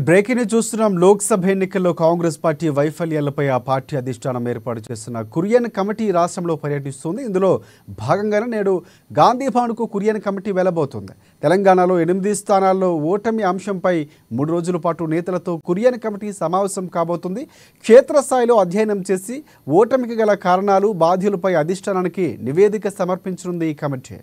Breaking news చూస్తున్నాం. లోక్సభ ఎన్నికల్లో Congress party వైఫల్యాలపై ఆ పార్టీ అధిష్టానం ఏర్పాటు చేస్తున్న కురియన్ కమిటీ రాష్ట్రంలో పర్యటిస్తుంది. ఇందులో భాగంగానే నేడు గాంధీ భవన్కు కురియన్ కమిటీ వెళ్లబోతుంది. తెలంగాణలో 8 స్థానాల్లో ఓటమి అంశంపై 3 రోజుల పాటు నేతలతో కురియన్ కమిటీ సమావేశం కాబోతుంది. క్షేత్రస్థాయిలో అధ్యయనం చేసి ఓటమికి గల కారణాలు, బాధ్యులపై అధిష్టానానికి నివేదిక సమర్పించనుంది ఈ కమిటీ.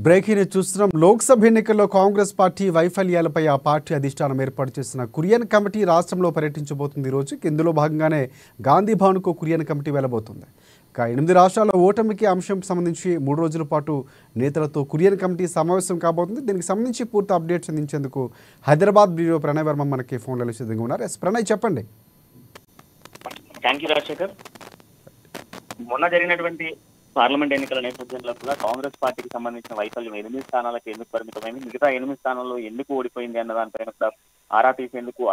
బ్రేకింగ్ న్యూస్ చూస్తున్నాం. లోక్సభ ఎన్నికల్లో కాంగ్రెస్ పార్టీ వైఫల్యాలపై ఆ పార్టీ అధిష్టానం ఏర్పాటు చేసిన కురియన్ కమిటీ రాష్ట్రంలో పర్యటించబోతుంది ఈ రోజు. ఇందులో భాగంగానే గాంధీ భవన్కు కురియన్ కమిటీ వెళ్లబోతుంది. 8 రాష్ట్రాల ఓటమికి అంశం సంబంధించి 3 రోజుల పాటు నేతలతో కురియన్ కమిటీ సమావేశం కాబోతుంది. దీనికి సంబంధించి పూర్తి అప్డేట్స్ అందించేందుకు హైదరాబాద్ బ్యూరో ప్రణయ్ వర్మ మనకి ఫోన్లో సిద్ధంగా ఉన్నారు. ప్రణయ్, చెప్పండి. Thank you Rajasekhar. మొన్న జరిగినటువంటి పార్లమెంట్ ఎన్నికల నేపథ్యంలో కూడా కాంగ్రెస్ పార్టీకి సంబంధించిన వైఫల్యం 8 స్థానాలకు ఎందుకు పరిమితమైంది, మిగతా 8 స్థానాల్లో ఎందుకు ఓడిపోయింది అన్న దానిపైన కూడా ఆరా తీసేందుకు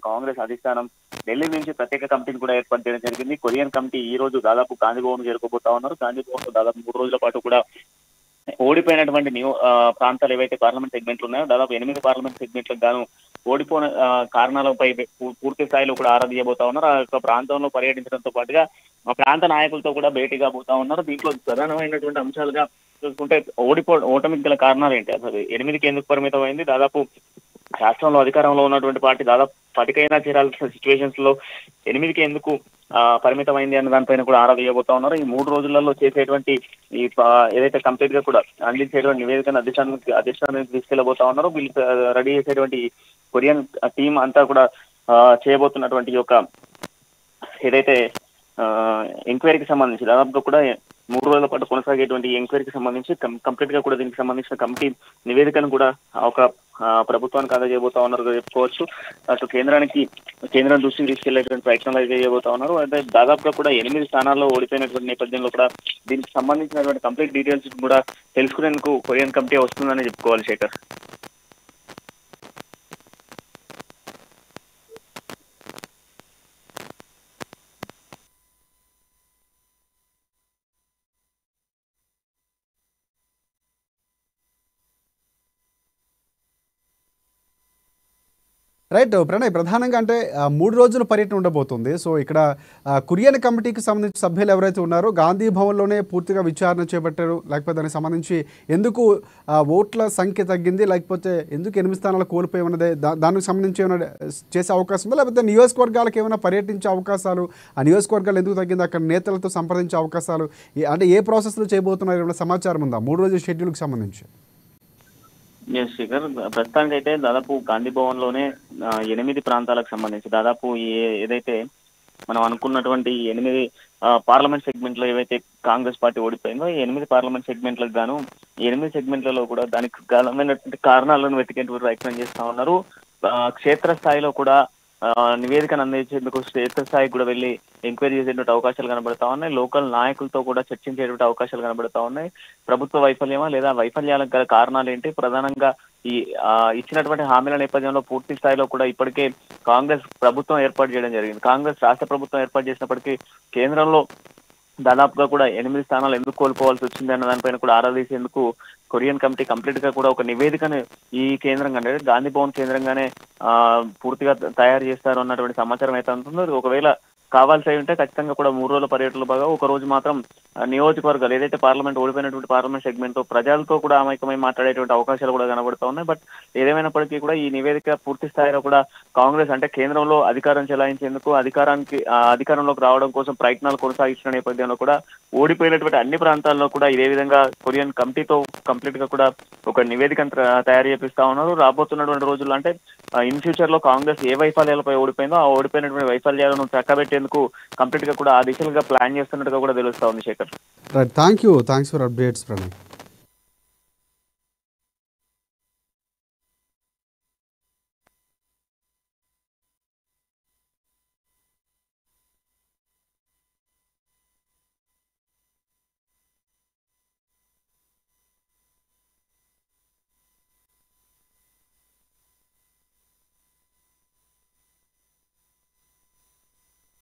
కాంగ్రెస్ అధిష్టానం ఢిల్లీ నుంచి ప్రత్యేక కమిటీని కూడా ఏర్పాటు చేయడం జరిగింది. కొరియన్ కమిటీ ఈ రోజు దాదాపు గాంధీ భవన్ చేరుకోబోతా ఉన్నారు. గాంధీ భవన్ లో దాదాపు 3 రోజుల పాటు కూడా ఓడిపోయినటువంటి ప్రాంతాలు ఏవైతే పార్లమెంట్ సెగ్మెంట్లు ఉన్నాయో దాదాపు 8 పార్లమెంట్ సెగ్మెంట్లకు గాను ఓడిపోయిన కారణాలపై పూర్తి స్థాయిలో కూడా ఆరా తీయబోతా ఉన్నారు. ఆ యొక్క ప్రాంతంలో పర్యటించడంతో పాటుగా ఆ ప్రాంత నాయకులతో కూడా భేటీగా పోతా ఉన్నారు. దీంట్లో ప్రధానమైనటువంటి అంశాలుగా చూసుకుంటే ఓటమికి గల కారణాలు ఏంటి, అసలు 8కి ఎందుకు పరిమితమైంది, దాదాపు రాష్ట్రంలో అధికారంలో ఉన్నటువంటి పార్టీ దాదాపు 10కైనా చేరాల్సిన సిచ్యువేషన్స్ లో 8కి ఎందుకు పరిమితమైంది అన్న దానిపైన కూడా ఆరా తీయబోతా ఉన్నారు. ఈ 3 రోజులలో చేసేటువంటి ఈ ఏదైతే కంప్లీట్ గా కూడా అందించేటువంటి నివేదికను అధిష్టానానికి తీసుకెళ్లబోతా ఉన్నారు. వీళ్ళు రెడీ చేసేటువంటి కొరియన్ టీం అంతా కూడా చేయబోతున్నటువంటి యొక్క ఏదైతే ఎంక్వైరీకి సంబంధించి దాదాపుగా కూడా 3 రోజుల పాటు కొనసాగేటువంటి ఎంక్వైరీకి సంబంధించి కంప్లీట్ గా కూడా దీనికి సంబంధించిన కమిటీ నివేదికను కూడా ఒక ప్రభుత్వానికి అందజేయబోతా ఉన్నారు చెప్పుకోవచ్చు. అటు కేంద్రం దృష్టికి తీసుకెళ్లేటువంటి ప్రయత్నాలు అయితే చేయబోతా ఉన్నారు. అంటే దాదాపుగా కూడా 8 స్థానాల్లో ఓడిపోయినటువంటి నేపథ్యంలో కూడా దీనికి సంబంధించినటువంటి కంప్లీట్ డీటెయిల్స్ కూడా తెలుసుకునేందుకు కొరియన్ కమిటీ వస్తుందని చెప్పుకోవాలి శేఖర్. ప్రణయ్, ప్రధానంగా అంటే 3 రోజుల పర్యటన ఉండబోతుంది. సో ఇక్కడ కురియన్ కమిటీకి సంబంధించిన సభ్యులు ఎవరైతే ఉన్నారో గాంధీ భవన్లోనే పూర్తిగా విచారణ చేపట్టారు, లేకపోతే దానికి సంబంధించి ఎందుకు ఓట్ల సంఖ్య తగ్గింది, లేకపోతే ఎందుకు 8 స్థానాలు కోల్పోయి ఉన్నదే దానికి సంబంధించి ఏమైనా చేసే అవకాశం ఉందా, లేకపోతే నియోజకవర్గాలకు ఏమైనా పర్యటించే అవకాశాలు, ఆ నియోజకవర్గాలు ఎందుకు తగ్గింది, అక్కడ నేతలతో సంప్రదించే అవకాశాలు, అంటే ఏ ప్రాసెస్లో చేయబోతున్నారు ఏమైనా సమాచారం ఉందా 3 రోజుల షెడ్యూల్కి సంబంధించి? ఎస్ శేఖర్, ప్రస్తుతానికి అయితే దాదాపు గాంధీ భవన్ లోనే 8 ప్రాంతాలకు సంబంధించి దాదాపు ఏదైతే మనం అనుకున్నటువంటి 8 పార్లమెంట్ సెగ్మెంట్ లో ఏవైతే కాంగ్రెస్ పార్టీ ఓడిపోయిందో ఈ 8 పార్లమెంట్ సెగ్మెంట్లకు గాను 8 సెగ్మెంట్లలో కూడా దానికి బలమైనటువంటి కారణాలను వెతికేందుకు ప్రయత్నం చేస్తా ఉన్నారు. క్షేత్రస్థాయిలో కూడా నివేదికను అందించేందుకు క్షేత్రస్థాయికి కూడా వెళ్ళి ఎంక్వైరీ చేసేటువంటి అవకాశాలు కనబడతా ఉన్నాయి. లోకల్ నాయకులతో కూడా చర్చించేటువంటి అవకాశాలు కనబడతా ఉన్నాయి. ప్రభుత్వ వైఫల్యమా లేదా వైఫల్యాలకు గల కారణాలు ఏంటి, ప్రధానంగా ఈ ఇచ్చినటువంటి హామీల నేపథ్యంలో పూర్తి స్థాయిలో కూడా ఇప్పటికే కాంగ్రెస్ ప్రభుత్వం ఏర్పాటు చేయడం జరిగింది. కాంగ్రెస్ రాష్ట్ర ప్రభుత్వం ఏర్పాటు చేసినప్పటికీ కేంద్రంలో దాదాపుగా కూడా 8 స్థానాలు ఎందుకు కోల్పోవాల్సి వచ్చింది అన్న దానిపైన కూడా ఆరా తీసేందుకు కొరియన్ కమిటీ కంప్లీట్ గా కూడా ఒక నివేదికను ఈ కేంద్రంగా అంటే గాంధీ భవన్ కేంద్రంగానే పూర్తిగా తయారు చేస్తారు అన్నటువంటి సమాచారం అయితే ఉంటుందో. ఒకవేళ కావాల్సి అయి ఉంటే ఖచ్చితంగా కూడా 3 రోజుల పర్యటనలో బాగా ఒక రోజు మాత్రం నియోజకవర్గాలు ఏదైతే పార్లమెంట్ ఓడిపోయినటువంటి పార్లమెంట్ సెగ్మెంట్ తో ప్రజలతో కూడా అమైకమై మాట్లాడేటువంటి అవకాశాలు కూడా కనబడుతూ ఉన్నాయి. బట్ ఏదేమైనప్పటికీ కూడా ఈ నివేదిక పూర్తి స్థాయిలో కూడా కాంగ్రెస్ అంటే కేంద్రంలో అధికారం చెలాయించేందుకు అధికారంలోకి రావడం కోసం ప్రయత్నాలు కొనసాగించిన నేపథ్యంలో కూడా ఓడిపోయినటువంటి అన్ని ప్రాంతాల్లో కూడా ఇదే విధంగా కొరియన్ కమిటీతో కంప్లీట్ గా కూడా ఒక నివేదికను తయారు చేపిస్తా ఉన్నారు. రాబోతున్నటువంటి రోజుల్లో అంటే ఇన్ ఫ్యూచర్ లో కాంగ్రెస్ ఏ వైఫల్యాలపై ఓడిపోయిందో ఆ ఓడిపోయినటువంటి వైఫల్యాలను చక్కబెట్టేందుకు కంప్లీట్ గా కూడా ఆ దిశలుగా ప్లాన్ చేస్తున్నట్టుగా కూడా తెలుస్తా ఉంది Shekhar. Right, thanks for updates Pranay.